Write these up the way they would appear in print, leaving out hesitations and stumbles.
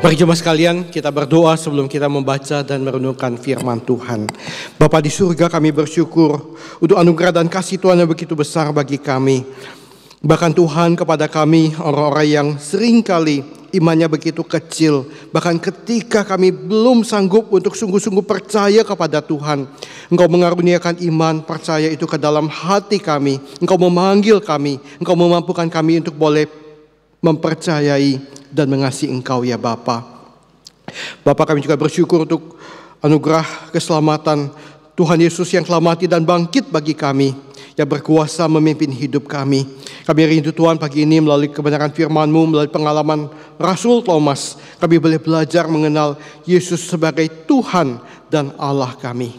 Mari jemaat sekalian, kita berdoa sebelum kita membaca dan merenungkan firman Tuhan. Bapa di surga, kami bersyukur untuk anugerah dan kasih Tuhan yang begitu besar bagi kami. Bahkan Tuhan, kepada kami orang-orang yang seringkali imannya begitu kecil, bahkan ketika kami belum sanggup untuk sungguh-sungguh percaya kepada Tuhan, Engkau mengaruniakan iman percaya itu ke dalam hati kami. Engkau memanggil kami, Engkau memampukan kami untuk boleh mempercayai dan mengasihi Engkau ya Bapa. Bapa, kami juga bersyukur untuk anugerah keselamatan Tuhan Yesus yang telah mati dan bangkit bagi kami, yang berkuasa memimpin hidup kami. Kami rindu Tuhan pagi ini melalui kebenaran firman-Mu, melalui pengalaman Rasul Thomas, kami boleh belajar mengenal Yesus sebagai Tuhan dan Allah kami.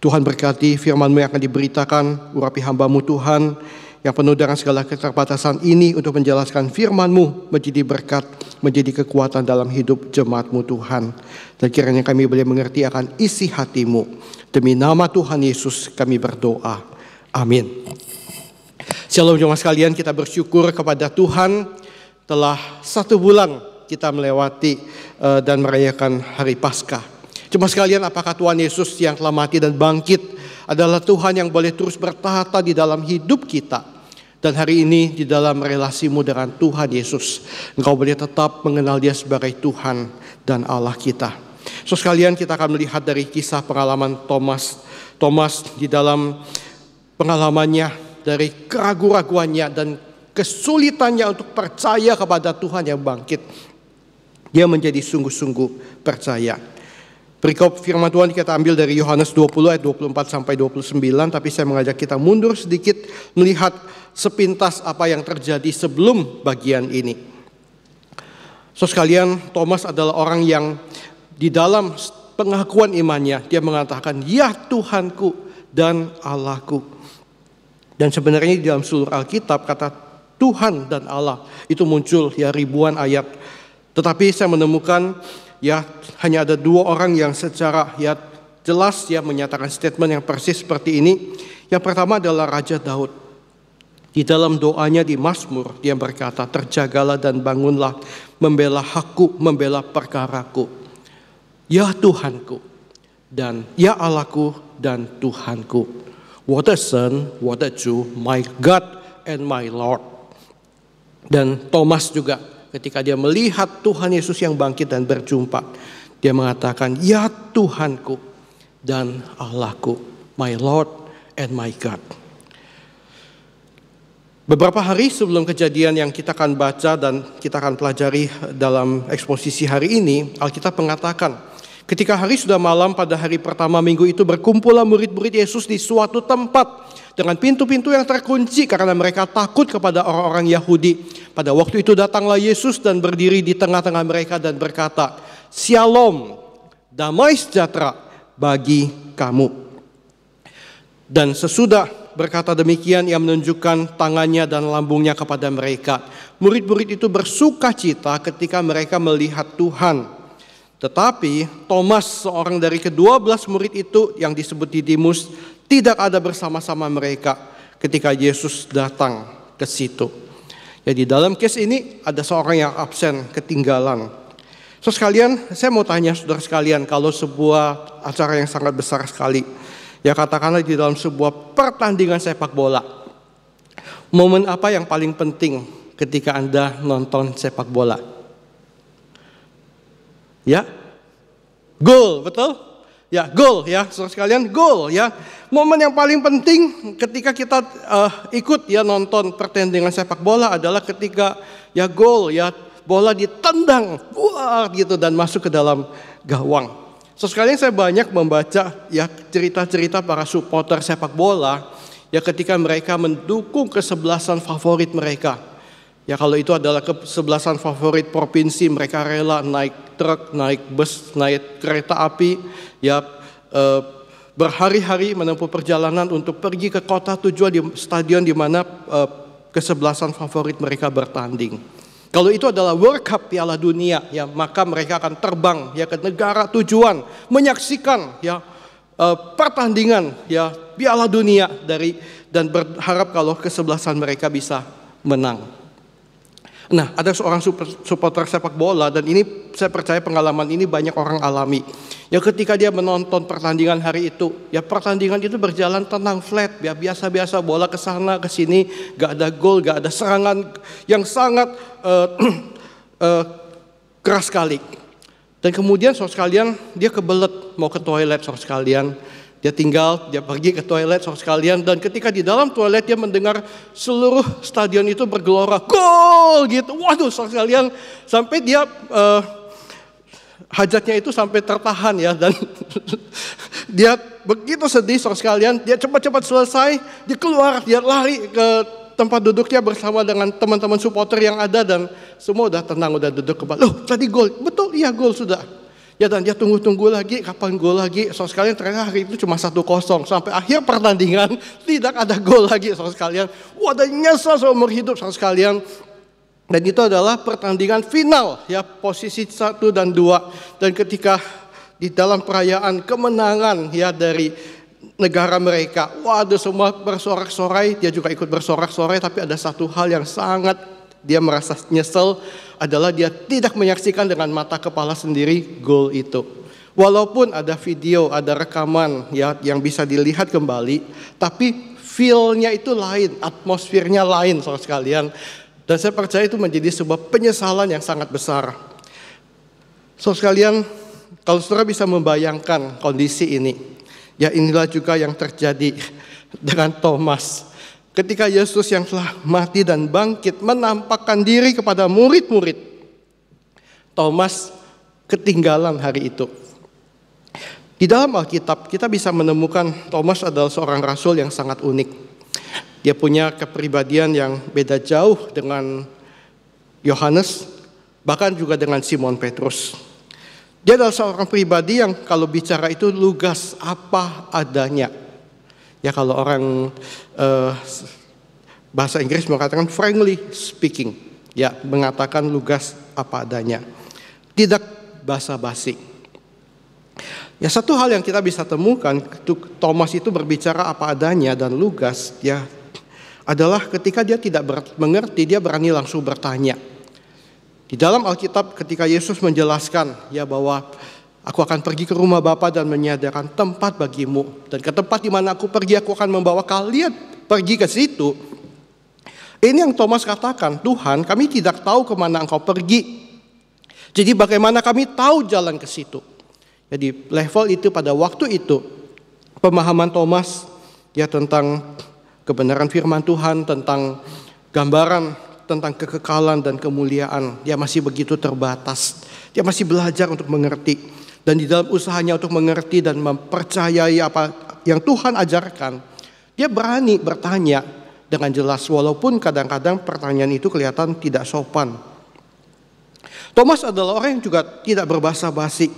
Tuhan berkati firman-Mu yang akan diberitakan, urapi hamba-Mu Tuhan, yang penuh dengan segala keterbatasan ini untuk menjelaskan firman-Mu menjadi berkat, menjadi kekuatan dalam hidup jemaat-Mu Tuhan. Dan kiranya kami boleh mengerti akan isi hati-Mu. Demi nama Tuhan Yesus kami berdoa. Amin. Shalom jemaat sekalian, kita bersyukur kepada Tuhan telah 1 bulan kita melewati dan merayakan hari Paskah. Jemaat sekalian, apakah Tuhan Yesus yang telah mati dan bangkit adalah Tuhan yang boleh terus bertahta di dalam hidup kita. Dan hari ini di dalam relasimu dengan Tuhan Yesus, engkau boleh tetap mengenal Dia sebagai Tuhan dan Allah kita. So sekalian, kita akan melihat dari kisah pengalaman Thomas di dalam pengalamannya, dari keraguan-raguannya dan kesulitannya untuk percaya kepada Tuhan yang bangkit. Dia menjadi sungguh-sungguh percaya. Perikop firman Tuhan kita ambil dari Yohanes 20 ayat 24 sampai 29, tapi saya mengajak kita mundur sedikit melihat sepintas apa yang terjadi sebelum bagian ini. So sekalian, Thomas adalah orang yang di dalam pengakuan imannya dia mengatakan, "Ya Tuhanku dan Allahku." Dan sebenarnya di dalam seluruh Alkitab kata Tuhan dan Allah itu muncul ya ribuan ayat. Tetapi saya menemukan ya hanya ada 2 orang yang secara ya jelas ya menyatakan statement yang persis seperti ini. Yang pertama adalah Raja Daud. Di dalam doanya di Mazmur dia berkata, "Terjagalah dan bangunlah, membela hakku, membela perkaraku. Ya Tuhanku dan ya Allahku dan Tuhanku. What a son, what a Jew, my God and my Lord." Dan Thomas juga ketika dia melihat Tuhan Yesus yang bangkit dan berjumpa, dia mengatakan, "Ya Tuhanku dan Allahku, my Lord and my God." Beberapa hari sebelum kejadian yang kita akan baca dan kita akan pelajari dalam eksposisi hari ini, Alkitab mengatakan, ketika hari sudah malam pada hari pertama minggu itu, berkumpullah murid-murid Yesus di suatu tempat dengan pintu-pintu yang terkunci karena mereka takut kepada orang-orang Yahudi. Pada waktu itu datanglah Yesus dan berdiri di tengah-tengah mereka dan berkata, "Shalom, damai sejahtera bagi kamu." Dan sesudah berkata demikian, ia menunjukkan tangannya dan lambungnya kepada mereka. Murid-murid itu bersuka cita ketika mereka melihat Tuhan. Tetapi Thomas, seorang dari ke-12 murid itu yang disebut Didimus, tidak ada bersama-sama mereka ketika Yesus datang ke situ. Jadi dalam case ini ada seorang yang absen, ketinggalan. So sekalian, saya mau tanya saudara sekalian, kalau sebuah acara yang sangat besar sekali, ya katakanlah di dalam sebuah pertandingan sepak bola, momen apa yang paling penting ketika Anda nonton sepak bola? Ya, gol, betul? Ya, gol ya, saudara sekalian, gol ya. Momen yang paling penting ketika kita ikut ya nonton pertandingan sepak bola adalah ketika ya gol ya, bola ditendang, wah gitu dan masuk ke dalam gawang. So sekalian saya banyak membaca ya cerita-cerita para supporter sepak bola ya ketika mereka mendukung kesebelasan favorit mereka. Ya kalau itu adalah kesebelasan favorit provinsi, mereka rela naik truk, naik bus, naik kereta api, ya berhari-hari menempuh perjalanan untuk pergi ke kota tujuan di stadion di mana kesebelasan favorit mereka bertanding. Kalau itu adalah World Cup Piala Dunia, ya maka mereka akan terbang ya ke negara tujuan menyaksikan ya pertandingan ya Piala Dunia dan berharap kalau kesebelasan mereka bisa menang. Nah, ada seorang supporter sepak bola, dan ini saya percaya pengalaman ini banyak orang alami. Ya, ketika dia menonton pertandingan hari itu, ya pertandingan itu berjalan tenang, flat, ya biasa-biasa, bola ke sana ke sini, gak ada gol, gak ada serangan yang sangat keras sekali. Dan kemudian saudara sekalian, dia kebelet mau ke toilet saudara sekalian. Dia pergi ke toilet saudara sekalian, dan ketika di dalam toilet dia mendengar seluruh stadion itu bergelora, gol gitu. Waduh saudara sekalian, sampai dia hajatnya itu sampai tertahan ya, dan dia begitu sedih saudara sekalian, dia cepat-cepat selesai, dia keluar, dia lari ke tempat duduknya bersama dengan teman-teman supporter yang ada, dan semua udah tenang, udah duduk kembali. Loh, tadi gol, betul, iya gol sudah. Ya, dan dia tunggu-tunggu lagi, kapan gol lagi. Saudara sekalian, ternyata hari itu cuma 1-0. Sampai akhir pertandingan, tidak ada gol lagi saudara sekalian. Wah, dan nyesal seumur hidup saudara sekalian. Dan itu adalah pertandingan final, ya, posisi 1 dan 2. Dan ketika di dalam perayaan kemenangan ya dari negara mereka, waduh, semua bersorak-sorai, dia juga ikut bersorak-sorai. Tapi ada satu hal yang sangat dia merasa nyesel, adalah dia tidak menyaksikan dengan mata kepala sendiri gol itu. Walaupun ada video, ada rekaman ya yang bisa dilihat kembali, tapi feel-nya itu lain, atmosfernya lain saudara sekalian. Dan saya percaya itu menjadi sebuah penyesalan yang sangat besar. Saudara sekalian, kalau saudara bisa membayangkan kondisi ini, ya inilah juga yang terjadi dengan Thomas. Ketika Yesus yang telah mati dan bangkit menampakkan diri kepada murid-murid, Thomas ketinggalan hari itu. Di dalam Alkitab kita bisa menemukan Thomas adalah seorang rasul yang sangat unik. Dia punya kepribadian yang beda jauh dengan Yohanes, bahkan juga dengan Simon Petrus. Dia adalah seorang pribadi yang kalau bicara itu lugas, apa adanya. Ya, kalau orang bahasa Inggris mengatakan frankly speaking, ya, mengatakan lugas apa adanya, tidak basa-basi. Ya, satu hal yang kita bisa temukan Thomas itu berbicara apa adanya dan lugas, ya, adalah ketika dia tidak mengerti, dia berani langsung bertanya. Di dalam Alkitab ketika Yesus menjelaskan ya bahwa aku akan pergi ke rumah Bapa dan menyediakan tempat bagimu. Dan ke tempat di mana aku pergi, aku akan membawa kalian pergi ke situ. Ini yang Thomas katakan, Tuhan, kami tidak tahu kemana engkau pergi. Jadi bagaimana kami tahu jalan ke situ? Jadi level itu pada waktu itu, pemahaman Thomas ya tentang kebenaran firman Tuhan, tentang gambaran, tentang kekekalan dan kemuliaan, dia masih begitu terbatas. Dia masih belajar untuk mengerti. Dan di dalam usahanya untuk mengerti dan mempercayai apa yang Tuhan ajarkan, dia berani bertanya dengan jelas, walaupun kadang-kadang pertanyaan itu kelihatan tidak sopan. Thomas adalah orang yang juga tidak berbasa-basi.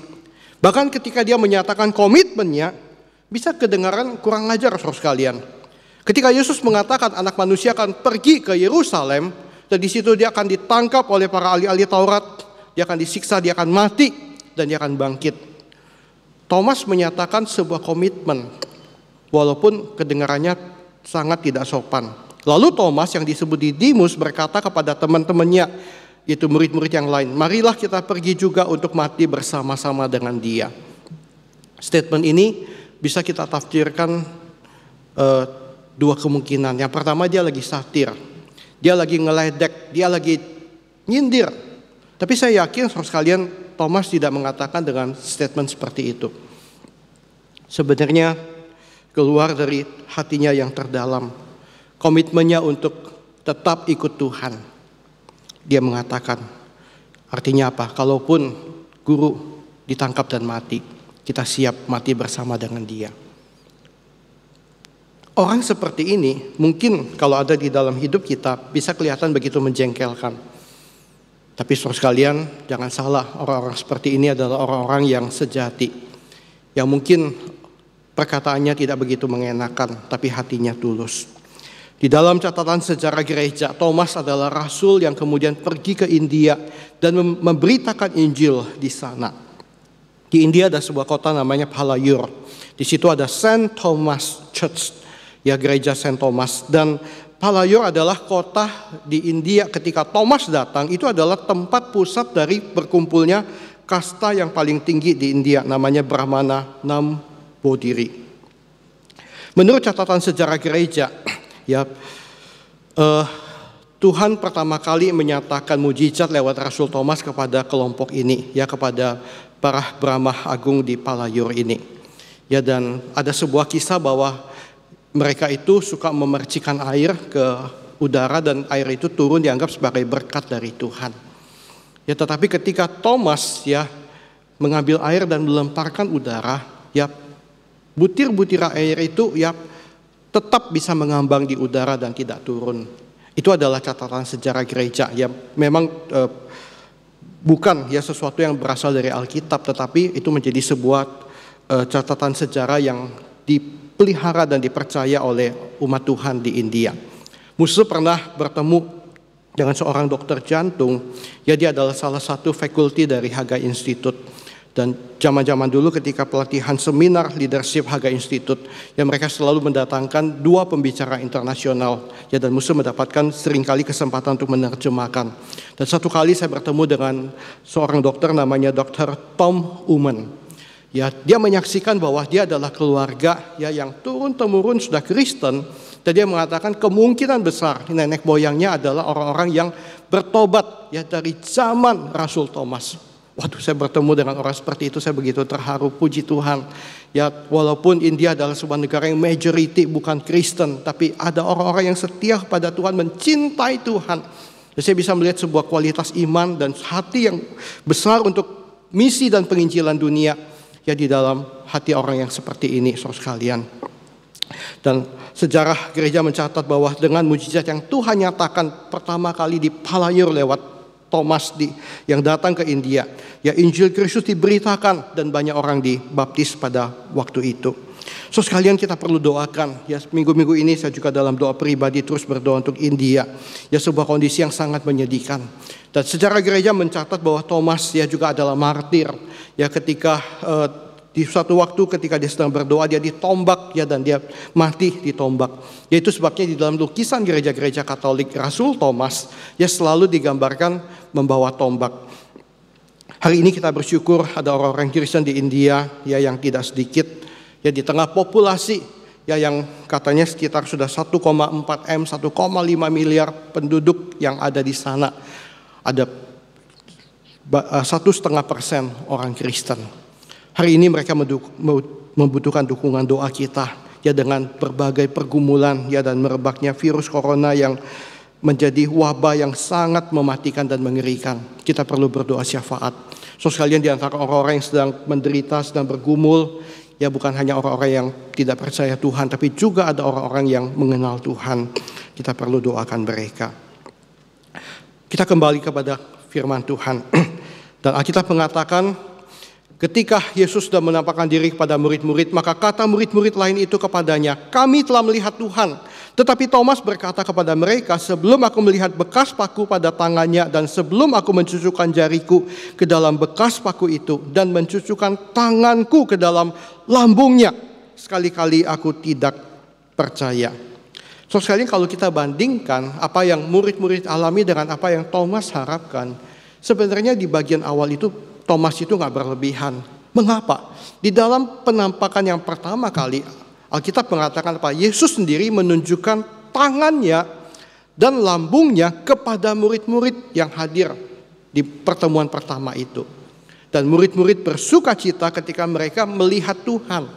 Bahkan ketika dia menyatakan komitmennya, bisa kedengaran kurang ajar saudara sekalian. Ketika Yesus mengatakan anak manusia akan pergi ke Yerusalem, dan di situ dia akan ditangkap oleh para ahli-ahli Taurat, dia akan disiksa, dia akan mati, dan dia akan bangkit. Thomas menyatakan sebuah komitmen, walaupun kedengarannya sangat tidak sopan. Lalu Thomas yang disebut Didimus berkata kepada teman-temannya, itu murid-murid yang lain, marilah kita pergi juga untuk mati bersama-sama dengan dia. Statement ini bisa kita tafsirkan dua kemungkinan. Yang pertama, dia lagi satir, dia lagi ngeledek, dia lagi nyindir. Tapi saya yakin saudara sekalian, Thomas tidak mengatakan dengan statement seperti itu. Sebenarnya keluar dari hatinya yang terdalam, komitmennya untuk tetap ikut Tuhan. Dia mengatakan, artinya apa? Kalaupun guru ditangkap dan mati, kita siap mati bersama dengan dia. Orang seperti ini mungkin kalau ada di dalam hidup kita bisa kelihatan begitu menjengkelkan. Tapi saudara sekalian, jangan salah, orang-orang seperti ini adalah orang-orang yang sejati, yang mungkin perkataannya tidak begitu mengenakan, tapi hatinya tulus. Di dalam catatan sejarah gereja, Thomas adalah rasul yang kemudian pergi ke India dan memberitakan Injil di sana. Di India ada sebuah kota namanya Palayur. Di situ ada Saint Thomas Church, ya gereja Saint Thomas. Dan Palayor adalah kota di India ketika Thomas datang, itu adalah tempat pusat dari berkumpulnya kasta yang paling tinggi di India, namanya Brahmana Nambudiri. Menurut catatan sejarah gereja, ya, Tuhan pertama kali menyatakan mujizat lewat Rasul Thomas kepada kelompok ini, ya, kepada para Brahma Agung di Palayor ini. Ya, dan ada sebuah kisah bahwa mereka itu suka memercikan air ke udara dan air itu turun dianggap sebagai berkat dari Tuhan. Ya, tetapi ketika Thomas, ya, mengambil air dan melemparkan udara, ya, butir-butir air itu, ya, tetap bisa mengambang di udara dan tidak turun. Itu adalah catatan sejarah gereja. Ya, memang bukan, ya, sesuatu yang berasal dari Alkitab, tetapi itu menjadi sebuah catatan sejarah yang dipelihara dan dipercaya oleh umat Tuhan di India. Musuh pernah bertemu dengan seorang dokter jantung, ya, dia adalah salah satu fakulti dari Haga Institute. Dan zaman-zaman dulu ketika pelatihan seminar leadership Haga Institute, ya, mereka selalu mendatangkan 2 pembicara internasional, ya, dan Musuh mendapatkan seringkali kesempatan untuk menerjemahkan. Dan satu kali saya bertemu dengan seorang dokter namanya Dr. Tom Uman. Ya, dia menyaksikan bahwa dia adalah keluarga, ya, yang turun-temurun sudah Kristen, dan dia mengatakan kemungkinan besar nenek moyangnya adalah orang-orang yang bertobat, ya, dari zaman Rasul Thomas. Waduh, saya bertemu dengan orang seperti itu, saya begitu terharu, puji Tuhan. Ya, walaupun India adalah sebuah negara yang majority bukan Kristen, tapi ada orang-orang yang setia kepada Tuhan, mencintai Tuhan. Ya, saya bisa melihat sebuah kualitas iman dan hati yang besar untuk misi dan penginjilan dunia, ya, di dalam hati orang yang seperti ini, saudara sekalian. Dan sejarah gereja mencatat bahwa dengan mujizat yang Tuhan nyatakan pertama kali di Palayor lewat Thomas yang datang ke India, ya, Injil Kristus diberitakan dan banyak orang dibaptis pada waktu itu. So, sekalian kita perlu doakan, ya, minggu-minggu ini saya juga dalam doa pribadi terus berdoa untuk India, ya, sebuah kondisi yang sangat menyedihkan. Dan sejarah gereja mencatat bahwa Thomas, ya, juga adalah martir, ya, ketika di suatu waktu ketika dia sedang berdoa dia ditombak, ya, dan dia mati ditombak. Yaitu sebabnya di dalam lukisan gereja-gereja Katolik Rasul Thomas, ya, selalu digambarkan membawa tombak. Hari ini kita bersyukur ada orang-orang Kristen di India, ya, yang tidak sedikit, ya, di tengah populasi, ya, yang katanya sekitar sudah 1,4 M, 1,5 miliar penduduk yang ada di sana. Ada 1,5% orang Kristen. Hari ini mereka membutuhkan dukungan doa kita, ya, dengan berbagai pergumulan, ya, dan merebaknya virus corona yang menjadi wabah yang sangat mematikan dan mengerikan. Kita perlu berdoa syafaat. So, sekalian di antara orang-orang yang sedang menderita, sedang bergumul, ya, bukan hanya orang-orang yang tidak percaya Tuhan, tapi juga ada orang-orang yang mengenal Tuhan. Kita perlu doakan mereka. Kita kembali kepada firman Tuhan. Dan Alkitab mengatakan ketika Yesus sudah menampakkan diri kepada murid-murid, maka kata murid-murid lain itu kepadanya, "Kami telah melihat Tuhan." Tetapi Thomas berkata kepada mereka, "Sebelum aku melihat bekas paku pada tangannya dan sebelum aku mencucukkan jariku ke dalam bekas paku itu dan mencucukkan tanganku ke dalam lambungnya, sekali-kali aku tidak percaya." So, sekali kalau kita bandingkan apa yang murid-murid alami dengan apa yang Thomas harapkan, sebenarnya di bagian awal itu Thomas itu gak berlebihan. Mengapa? Di dalam penampakan yang pertama kali, Alkitab mengatakan apa? Yesus sendiri menunjukkan tangannya dan lambungnya kepada murid-murid yang hadir di pertemuan pertama itu. Dan murid-murid bersuka cita ketika mereka melihat Tuhan.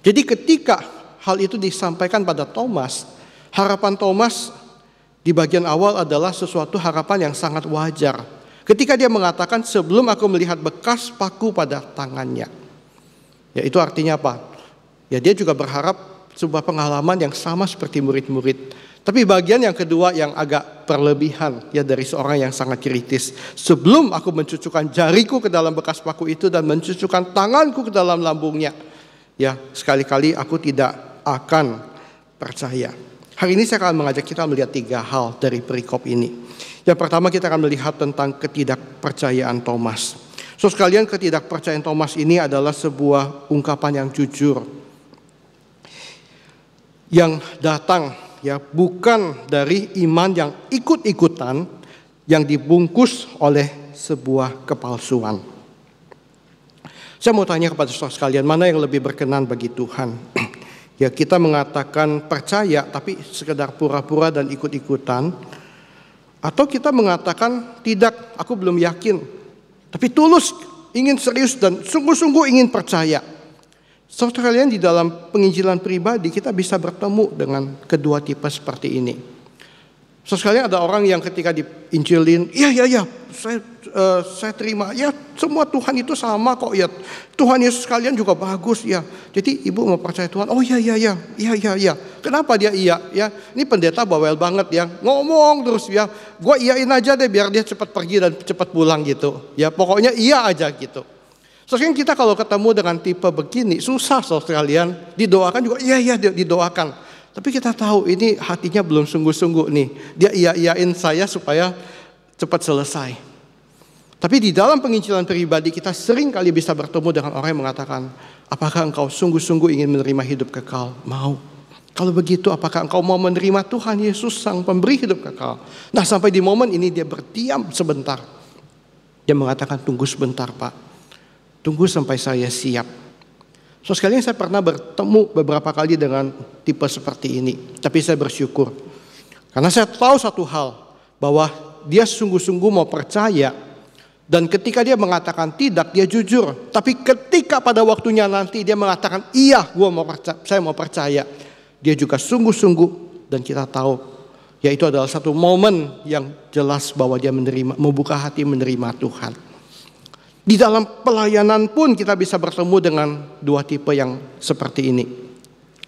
Jadi ketika hal itu disampaikan pada Thomas, harapan Thomas di bagian awal adalah sesuatu harapan yang sangat wajar. Ketika dia mengatakan sebelum aku melihat bekas paku pada tangannya. Ya, itu artinya apa? Ya, dia juga berharap sebuah pengalaman yang sama seperti murid-murid. Tapi bagian yang kedua yang agak berlebihan, ya, dari seorang yang sangat kritis. Sebelum aku mencucukkan jariku ke dalam bekas paku itu dan mencucukkan tanganku ke dalam lambungnya, ya, sekali-kali aku tidak akan percaya. Hari ini saya akan mengajak kita melihat 3 hal dari perikop ini. Yang pertama kita akan melihat tentang ketidakpercayaan Thomas. So, sekalian ketidakpercayaan Thomas ini adalah sebuah ungkapan yang jujur. Yang datang, ya, bukan dari iman yang ikut-ikutan yang dibungkus oleh sebuah kepalsuan. Saya mau tanya kepada saudara sekalian, mana yang lebih berkenan bagi Tuhan? Ya, kita mengatakan percaya tapi sekedar pura-pura dan ikut-ikutan, atau kita mengatakan tidak, aku belum yakin, tapi tulus, ingin serius dan sungguh-sungguh ingin percaya. Saudara sekalian, di dalam penginjilan pribadi kita bisa bertemu dengan kedua tipe seperti ini. Saudara sekalian, ada orang yang ketika diinjilin, ya, saya terima, ya semua Tuhan itu sama kok, ya Tuhan Yesus kalian juga bagus, ya. Jadi ibu mau percaya Tuhan, oh ya. Kenapa dia iya? Ya, ini pendeta bawel banget ya, ngomong terus ya. Gua iyain aja deh biar dia cepat pergi dan cepat pulang gitu. Ya pokoknya iya aja gitu. Soalnya kita kalau ketemu dengan tipe begini susah sekalian, didoakan juga iya didoakan. Tapi kita tahu ini hatinya belum sungguh-sungguh nih. Dia iya-iyain saya supaya cepat selesai. Tapi di dalam penginjilan pribadi kita sering kali bisa bertemu dengan orang yang mengatakan, apakah engkau sungguh-sungguh ingin menerima hidup kekal? Mau. Kalau begitu, apakah engkau mau menerima Tuhan Yesus sang pemberi hidup kekal? Nah, sampai di momen ini dia berdiam sebentar. Dia mengatakan, tunggu sebentar Pak. Tunggu sampai saya siap. So sekalian, saya pernah bertemu beberapa kali dengan tipe seperti ini. Tapi saya bersyukur. Karena saya tahu satu hal, bahwa dia sungguh-sungguh mau percaya. Dan ketika dia mengatakan tidak, dia jujur. Tapi ketika pada waktunya nanti dia mengatakan iya, saya mau percaya. Dia juga sungguh-sungguh, dan kita tahu, yaitu adalah satu momen yang jelas bahwa dia membuka hati menerima Tuhan. Di dalam pelayanan pun kita bisa bertemu dengan dua tipe yang seperti ini.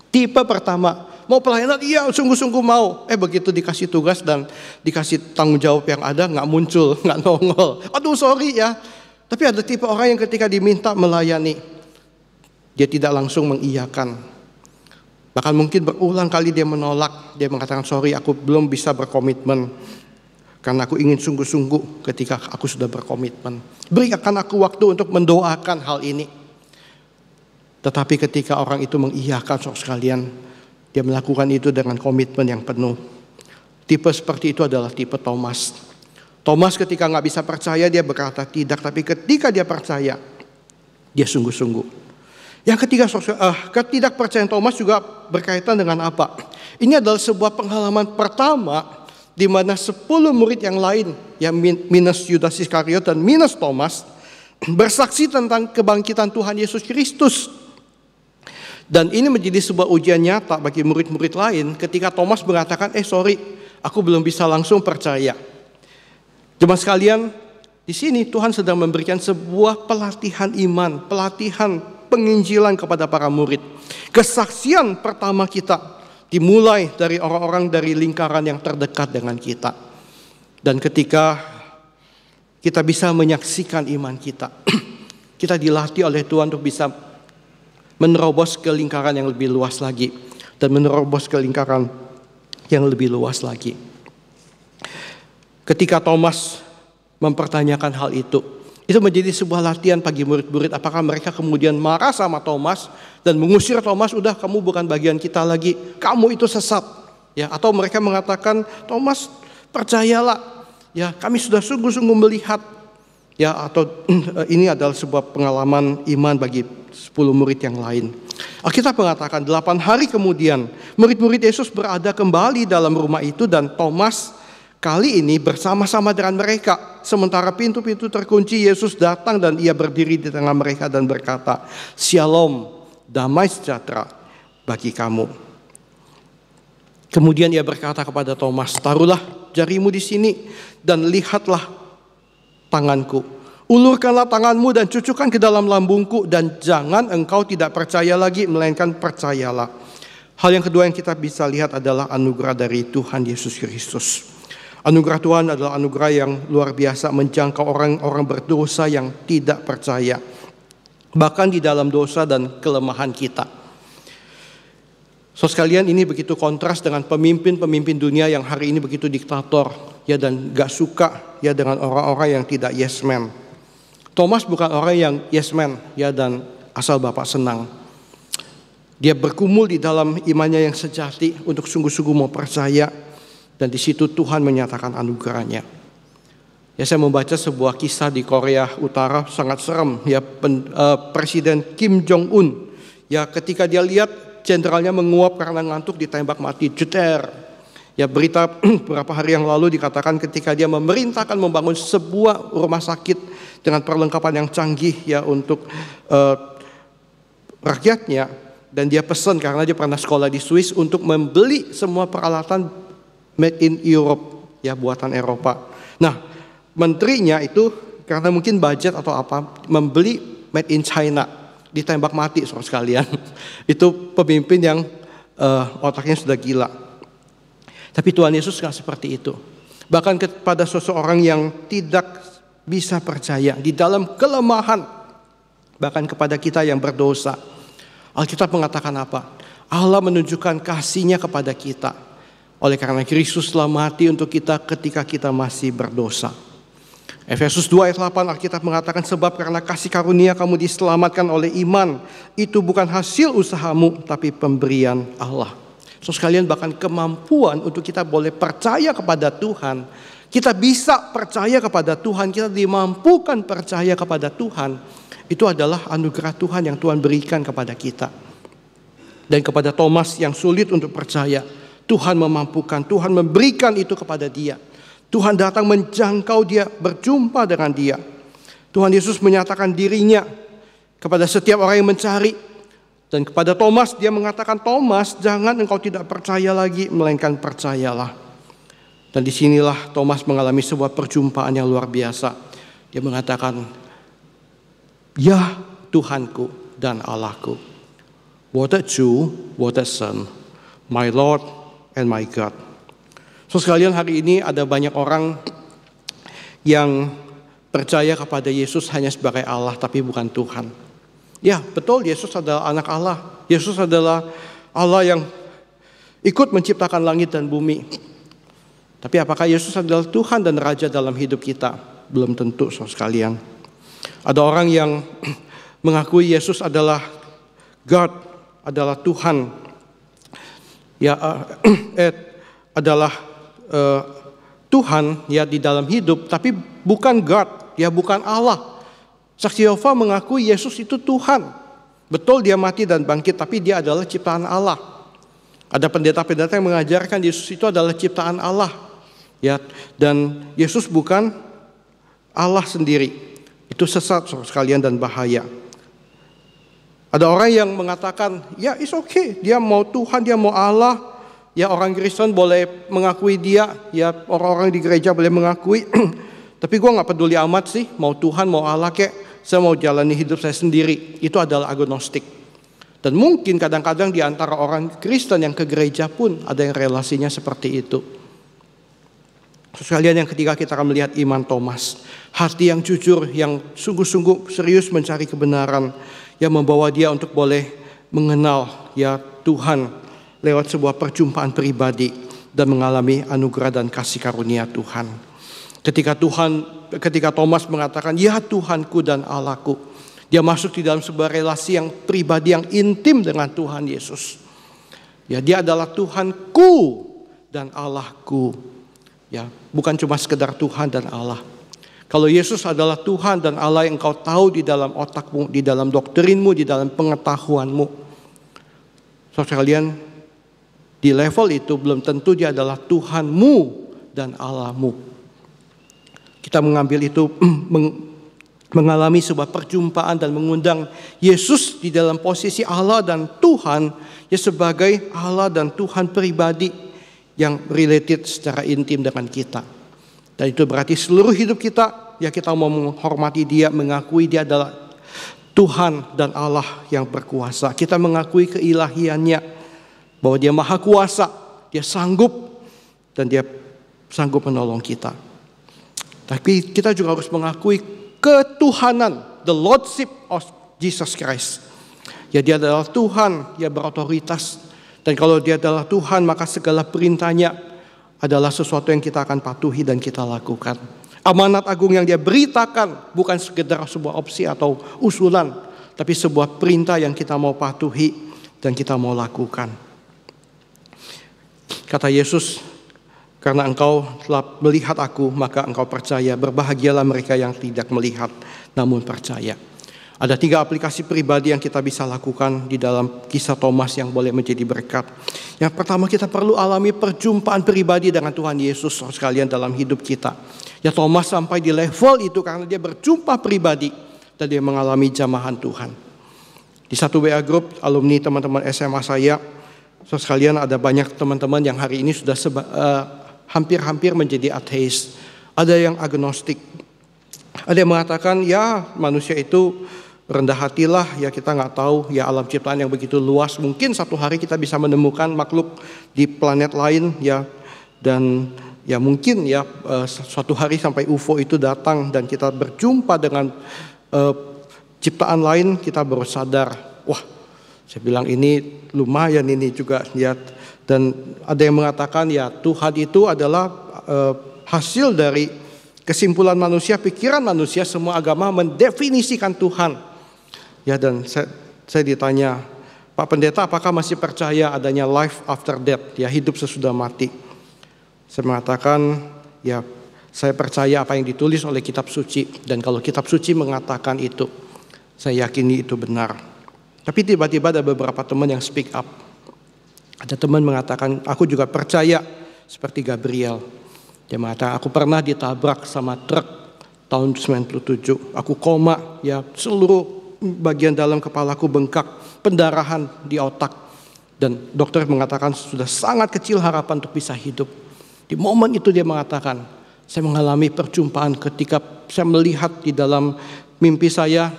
Tipe pertama, mau pelayanan, iya sungguh-sungguh mau. Begitu dikasih tugas dan dikasih tanggung jawab yang ada, gak muncul, gak nongol. Aduh sorry ya. Tapi ada tipe orang yang ketika diminta melayani, dia tidak langsung mengiyakan. Bahkan mungkin berulang kali dia menolak. Dia mengatakan, sorry aku belum bisa berkomitmen. Karena aku ingin sungguh-sungguh ketika aku sudah berkomitmen. Berikan aku waktu untuk mendoakan hal ini. Tetapi ketika orang itu mengiyakan, saudara sekalian, dia melakukan itu dengan komitmen yang penuh. Tipe seperti itu adalah tipe Thomas. Thomas ketika gak bisa percaya, dia berkata tidak. Tapi ketika dia percaya, dia sungguh-sungguh. Yang ketiga, ketidakpercayaan Thomas juga berkaitan dengan apa? Ini adalah sebuah pengalaman pertama di mana 10 murid yang lain, yang minus Yudas Iskariot dan minus Thomas, bersaksi tentang kebangkitan Tuhan Yesus Kristus. Dan ini menjadi sebuah ujian nyata bagi murid-murid lain ketika Thomas mengatakan, sorry, aku belum bisa langsung percaya. Jemaat sekalian, di sini Tuhan sedang memberikan sebuah pelatihan iman, pelatihan penginjilan kepada para murid. Kesaksian pertama kita dimulai dari orang-orang dari lingkaran yang terdekat dengan kita. Dan ketika kita bisa menyaksikan iman kita, kita dilatih oleh Tuhan untuk bisa menerobos ke lingkaran yang lebih luas lagi. Dan menerobos ke lingkaran yang lebih luas lagi. Ketika Thomas mempertanyakan hal itu menjadi sebuah latihan bagi murid-murid. Apakah mereka kemudian marah sama Thomas dan mengusir Thomas, udah kamu bukan bagian kita lagi, kamu itu sesat. Ya, atau mereka mengatakan, Thomas percayalah, ya kami sudah sungguh-sungguh melihat. Ya, atau ini adalah sebuah pengalaman iman bagi 10 murid yang lain. Alkitab mengatakan 8 hari kemudian murid-murid Yesus berada kembali dalam rumah itu dan Thomas kali ini bersama-sama dengan mereka. Sementara pintu-pintu terkunci, Yesus datang dan ia berdiri di tengah mereka dan berkata, Shalom, damai sejahtera bagi kamu. Kemudian ia berkata kepada Thomas, taruhlah jarimu di sini dan lihatlah tanganku. Ulurkanlah tanganmu dan cucukkan ke dalam lambungku dan jangan engkau tidak percaya lagi, melainkan percayalah. Hal yang kedua yang kita bisa lihat adalah anugerah dari Tuhan Yesus Kristus. Anugerah Tuhan adalah anugerah yang luar biasa menjangkau orang-orang berdosa yang tidak percaya. Bahkan di dalam dosa dan kelemahan kita. So sekalian, ini begitu kontras dengan pemimpin-pemimpin dunia yang hari ini begitu diktator. Ya, dan gak suka ya dengan orang-orang yang tidak yes man. Thomas bukan orang yang yes man ya dan asal Bapak senang. Dia bergumul di dalam imannya yang sejati untuk sungguh-sungguh mau percaya. Dan di situ Tuhan menyatakan anugerahnya. Ya, saya membaca sebuah kisah di Korea Utara sangat serem. Ya, Presiden Kim Jong Un. Ya, ketika dia lihat jenderalnya menguap karena ngantuk ditembak mati, jeter. Ya, berita beberapa hari yang lalu dikatakan ketika dia memerintahkan membangun sebuah rumah sakit dengan perlengkapan yang canggih ya untuk rakyatnya, dan dia pesan karena dia pernah sekolah di Swiss untuk membeli semua peralatan made in Europe, ya buatan Eropa. Nah, menterinya itu karena mungkin budget atau apa membeli made in China, ditembak mati saudara sekalian. Itu pemimpin yang otaknya sudah gila. Tapi Tuhan Yesus gak seperti itu. Bahkan kepada seseorang yang tidak bisa percaya di dalam kelemahan, bahkan kepada kita yang berdosa, Alkitab mengatakan apa? Allah menunjukkan kasih-Nya kepada kita. Oleh karena Kristus telah mati untuk kita ketika kita masih berdosa. Efesus 2 ayat 8 Alkitab mengatakan, sebab karena kasih karunia kamu diselamatkan oleh iman. Itu bukan hasil usahamu, tapi pemberian Allah. So sekalian, bahkan kemampuan untuk kita boleh percaya kepada Tuhan, kita bisa percaya kepada Tuhan, kita dimampukan percaya kepada Tuhan, itu adalah anugerah Tuhan yang Tuhan berikan kepada kita. Dan kepada Thomas yang sulit untuk percaya, Tuhan memampukan, Tuhan memberikan itu kepada dia. Tuhan datang menjangkau dia, berjumpa dengan dia. Tuhan Yesus menyatakan dirinya kepada setiap orang yang mencari. Dan kepada Thomas dia mengatakan, Thomas, jangan engkau tidak percaya lagi, melainkan percayalah. Dan disinilah Thomas mengalami sebuah perjumpaan yang luar biasa. Dia mengatakan, ya Tuhanku dan Allahku. What a Jew, what a son, my Lord and my God. So sekalian, hari ini ada banyak orang yang percaya kepada Yesus hanya sebagai Allah tapi bukan Tuhan. Ya betul, Yesus adalah anak Allah. Yesus adalah Allah yang ikut menciptakan langit dan bumi. Tapi apakah Yesus adalah Tuhan dan Raja dalam hidup kita? Belum tentu, so sekalian. Ada orang yang mengakui Yesus adalah God, adalah Tuhan. Ya, adalah Tuhan ya di dalam hidup, tapi bukan God, ya bukan Allah. Saksi Yehova mengakui Yesus itu Tuhan. Betul dia mati dan bangkit, tapi dia adalah ciptaan Allah. Ada pendeta-pendeta yang mengajarkan Yesus itu adalah ciptaan Allah. Ya, dan Yesus bukan Allah sendiri. Itu sesat sekalian dan bahaya. Ada orang yang mengatakan, ya it's okay, dia mau Tuhan, dia mau Allah. Ya orang Kristen boleh mengakui dia, ya orang-orang di gereja boleh mengakui. Tapi gue gak peduli amat sih, mau Tuhan, mau Allah kek. Saya mau jalani hidup saya sendiri. Itu adalah agnostik. Dan mungkin kadang-kadang di antara orang Kristen yang ke gereja pun ada yang relasinya seperti itu. Sekalian, yang ketiga kita akan melihat iman Thomas. Hati yang jujur, yang sungguh-sungguh serius mencari kebenaran, yang membawa dia untuk boleh mengenal ya Tuhan lewat sebuah perjumpaan pribadi dan mengalami anugerah dan kasih karunia Tuhan. Ketika Thomas mengatakan, ya Tuhanku dan Allahku, dia masuk di dalam sebuah relasi yang pribadi, yang intim dengan Tuhan Yesus. Ya, dia adalah Tuhanku dan Allahku. Ya, bukan cuma sekedar Tuhan dan Allah. Kalau Yesus adalah Tuhan dan Allah yang engkau tahu di dalam otakmu, di dalam doktrinmu, di dalam pengetahuanmu. Saudara sekalian, di level itu belum tentu dia adalah Tuhanmu dan Allahmu. Kita mengambil itu, mengalami sebuah perjumpaan dan mengundang Yesus di dalam posisi Allah dan Tuhan, ya sebagai Allah dan Tuhan pribadi yang related secara intim dengan kita. Dan itu berarti seluruh hidup kita, ya kita mau menghormati dia, mengakui dia adalah Tuhan dan Allah yang berkuasa. Kita mengakui keilahiannya, bahwa dia maha kuasa, dia sanggup, dan dia sanggup menolong kita. Tapi kita juga harus mengakui ketuhanan, the Lordship of Jesus Christ. Ya, dia adalah Tuhan, dia berotoritas. Dan kalau dia adalah Tuhan, maka segala perintahnya adalah sesuatu yang kita akan patuhi dan kita lakukan. Amanat agung yang dia beritakan bukan sekedar sebuah opsi atau usulan, tapi sebuah perintah yang kita mau patuhi dan kita mau lakukan. Kata Yesus, karena engkau telah melihat aku, maka engkau percaya. Berbahagialah mereka yang tidak melihat, namun percaya. Ada 3 aplikasi pribadi yang kita bisa lakukan di dalam kisah Thomas yang boleh menjadi berkat. Yang pertama, kita perlu alami perjumpaan pribadi dengan Tuhan Yesus sekalian dalam hidup kita. Ya, Thomas sampai di level itu karena dia berjumpa pribadi dan dia mengalami jamahan Tuhan. Di satu WA group alumni teman-teman SMA saya, sekalian ada banyak teman-teman yang hari ini sudah hampir-hampir menjadi ateis. Ada yang agnostik. Ada yang mengatakan ya manusia itu rendah hatilah, ya kita nggak tahu ya alam ciptaan yang begitu luas. Mungkin satu hari kita bisa menemukan makhluk di planet lain ya, dan ya mungkin ya suatu hari sampai UFO itu datang dan kita berjumpa dengan ciptaan lain, kita baru sadar, wah saya bilang ini lumayan ini juga ya. Dan ada yang mengatakan ya Tuhan itu adalah hasil dari kesimpulan manusia, pikiran manusia. Semua agama mendefinisikan Tuhan. Ya, dan saya ditanya, Pak Pendeta, apakah masih percaya adanya life after death, ya hidup sesudah mati? Saya mengatakan, ya saya percaya apa yang ditulis oleh kitab suci, dan kalau kitab suci mengatakan itu, saya yakini itu benar. Tapi tiba-tiba ada beberapa teman yang speak up. Ada teman mengatakan, aku juga percaya seperti Gabriel. Dia mengatakan, aku pernah ditabrak sama truk tahun 97. Aku koma, ya seluruh bagian dalam kepalaku bengkak, pendarahan di otak. Dan dokter mengatakan sudah sangat kecil harapan untuk bisa hidup. Di momen itu dia mengatakan, saya mengalami perjumpaan ketika saya melihat di dalam mimpi saya,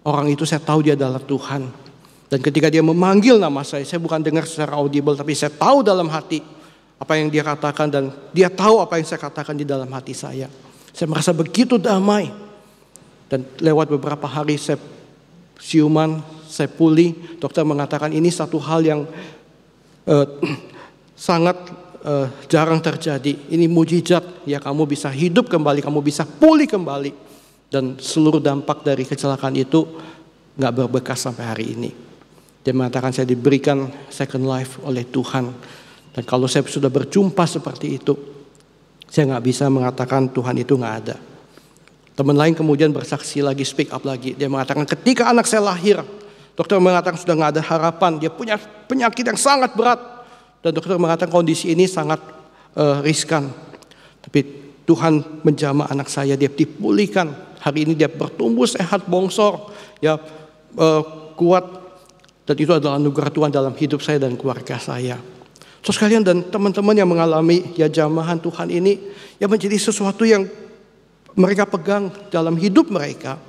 orang itu saya tahu dia adalah Tuhan. Dan ketika dia memanggil nama saya bukan dengar secara audible, tapi saya tahu dalam hati apa yang dia katakan, dan dia tahu apa yang saya katakan di dalam hati saya. Saya merasa begitu damai. Dan lewat beberapa hari saya siuman, saya pulih. Dokter mengatakan ini satu hal yang sangat jarang terjadi. Ini mujizat, ya kamu bisa hidup kembali, kamu bisa pulih kembali. Dan seluruh dampak dari kecelakaan itu gak berbekas sampai hari ini. Dia mengatakan saya diberikan second life oleh Tuhan. Dan kalau saya sudah berjumpa seperti itu, saya gak bisa mengatakan Tuhan itu gak ada. Teman lain kemudian bersaksi lagi, speak up lagi. Dia mengatakan ketika anak saya lahir, dokter mengatakan sudah gak ada harapan. Dia punya penyakit yang sangat berat. Dan dokter mengatakan kondisi ini sangat riskan. Tapi Tuhan menjamah anak saya, dia dipulihkan. Hari ini dia bertumbuh sehat, bongsor, ya kuat. Dan itu adalah anugerah Tuhan dalam hidup saya dan keluarga saya. So sekalian dan teman-teman yang mengalami ya jamahan Tuhan ini, ya menjadi sesuatu yang mereka pegang dalam hidup mereka.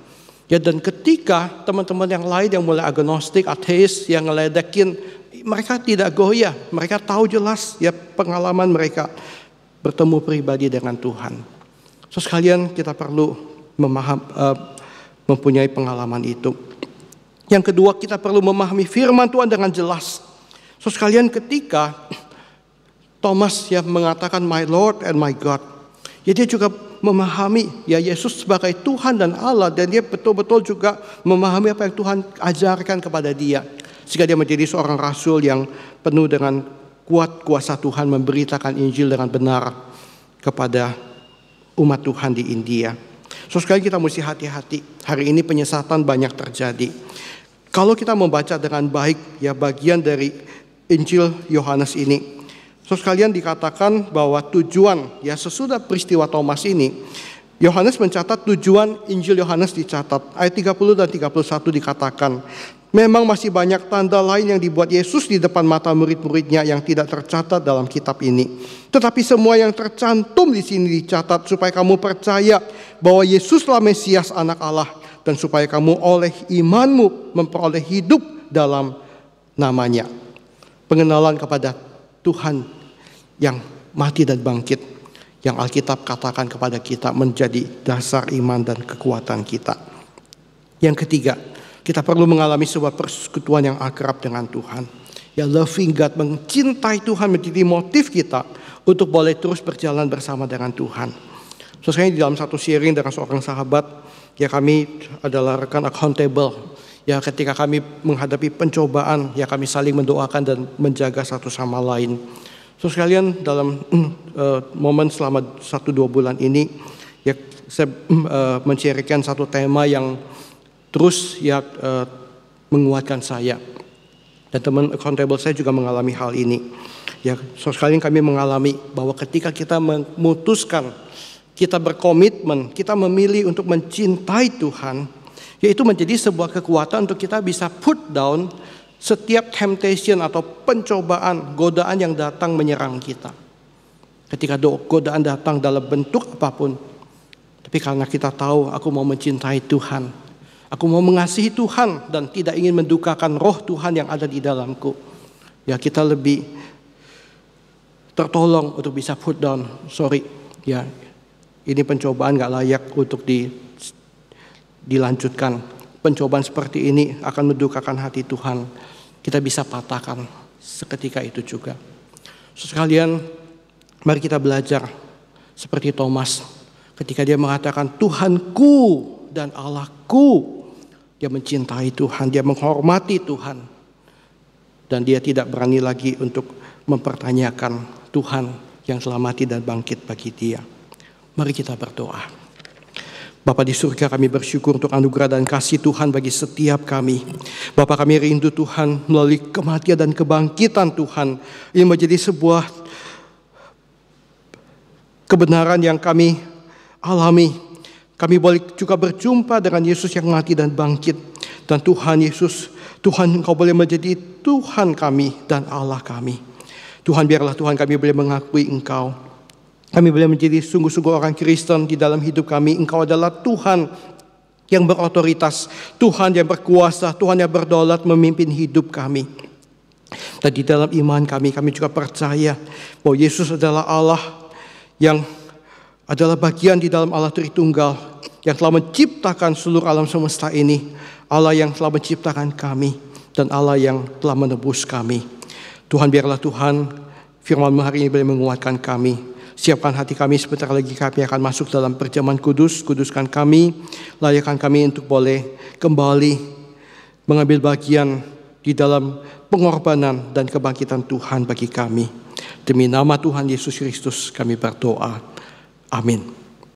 Ya, dan ketika teman-teman yang lain yang mulai agnostik, ateis, yang ngeledekin, mereka tidak goyah. Mereka tahu jelas ya pengalaman mereka bertemu pribadi dengan Tuhan. So sekalian kita perlu mempunyai pengalaman itu. Yang kedua, kita perlu memahami firman Tuhan dengan jelas. So sekalian ketika Thomas yang mengatakan my Lord and my God, ya dia juga memahami ya Yesus sebagai Tuhan dan Allah, dan dia betul-betul juga memahami apa yang Tuhan ajarkan kepada dia, sehingga dia menjadi seorang rasul yang penuh dengan kuat kuasa Tuhan memberitakan Injil dengan benar kepada umat Tuhan di India. So sekali kita mesti hati-hati. Hari ini penyesatan banyak terjadi. Kalau kita membaca dengan baik ya bagian dari Injil Yohanes ini, so sekalian dikatakan bahwa tujuan ya sesudah peristiwa Thomas ini, Yohanes mencatat tujuan Injil Yohanes dicatat. Ayat 30 dan 31 dikatakan, memang masih banyak tanda lain yang dibuat Yesus di depan mata murid-muridnya yang tidak tercatat dalam kitab ini. Tetapi semua yang tercantum di sini dicatat supaya kamu percaya bahwa Yesuslah Mesias Anak Allah, dan supaya kamu oleh imanmu memperoleh hidup dalam namanya. Pengenalan kepada Tuhan yang mati dan bangkit, yang Alkitab katakan kepada kita menjadi dasar iman dan kekuatan kita. Yang ketiga, kita perlu mengalami sebuah persekutuan yang akrab dengan Tuhan. Ya, loving God, mencintai Tuhan menjadi motif kita untuk boleh terus berjalan bersama dengan Tuhan. So, saya di dalam satu sharing dengan seorang sahabat, ya kami adalah rekan accountable. Ya, ketika kami menghadapi pencobaan, ya kami saling mendoakan dan menjaga satu sama lain. So sekalian, dalam momen selama 1-2 bulan ini, ya saya men-sharekan satu tema yang terus ya menguatkan saya. Dan teman accountable saya juga mengalami hal ini. Ya, so sekalian kami mengalami bahwa ketika kita memutuskan, kita berkomitmen, kita memilih untuk mencintai Tuhan, yaitu menjadi sebuah kekuatan untuk kita bisa put down setiap temptation atau pencobaan, godaan yang datang menyerang kita. Ketika godaan datang dalam bentuk apapun, tapi karena kita tahu aku mau mencintai Tuhan, aku mau mengasihi Tuhan dan tidak ingin mendukakan roh Tuhan yang ada di dalamku, ya kita lebih tertolong untuk bisa put down. Sorry, ya ini pencobaan gak layak untuk dilanjutkan. Pencobaan seperti ini akan mendukakan hati Tuhan. Kita bisa patahkan seketika itu juga. Sekalian, mari kita belajar seperti Thomas. Ketika dia mengatakan Tuhanku dan Allahku. Dia mencintai Tuhan, dia menghormati Tuhan. Dan dia tidak berani lagi untuk mempertanyakan Tuhan yang telah mati dan bangkit bagi dia. Mari kita berdoa. Bapa di surga, kami bersyukur untuk anugerah dan kasih Tuhan bagi setiap kami. Bapa, kami rindu Tuhan melalui kematian dan kebangkitan Tuhan. Ini menjadi sebuah kebenaran yang kami alami. Kami boleh juga berjumpa dengan Yesus yang mati dan bangkit. Dan Tuhan Yesus, Tuhan Engkau boleh menjadi Tuhan kami dan Allah kami. Tuhan, biarlah Tuhan kami boleh mengakui Engkau. Kami boleh menjadi sungguh-sungguh orang Kristen di dalam hidup kami. Engkau adalah Tuhan yang berotoritas, Tuhan yang berkuasa, Tuhan yang berdaulat memimpin hidup kami. Dan di dalam iman kami juga percaya bahwa Yesus adalah Allah yang adalah bagian di dalam Allah Tritunggal yang telah menciptakan seluruh alam semesta ini. Allah yang telah menciptakan kami dan Allah yang telah menebus kami. Tuhan, biarlah Tuhan firman-Mu hari ini boleh menguatkan kami. Siapkan hati kami, sebentar lagi kami akan masuk dalam perjamuan kudus. Kuduskan kami, layakkan kami untuk boleh kembali mengambil bagian di dalam pengorbanan dan kebangkitan Tuhan bagi kami. Demi nama Tuhan Yesus Kristus kami berdoa. Amin.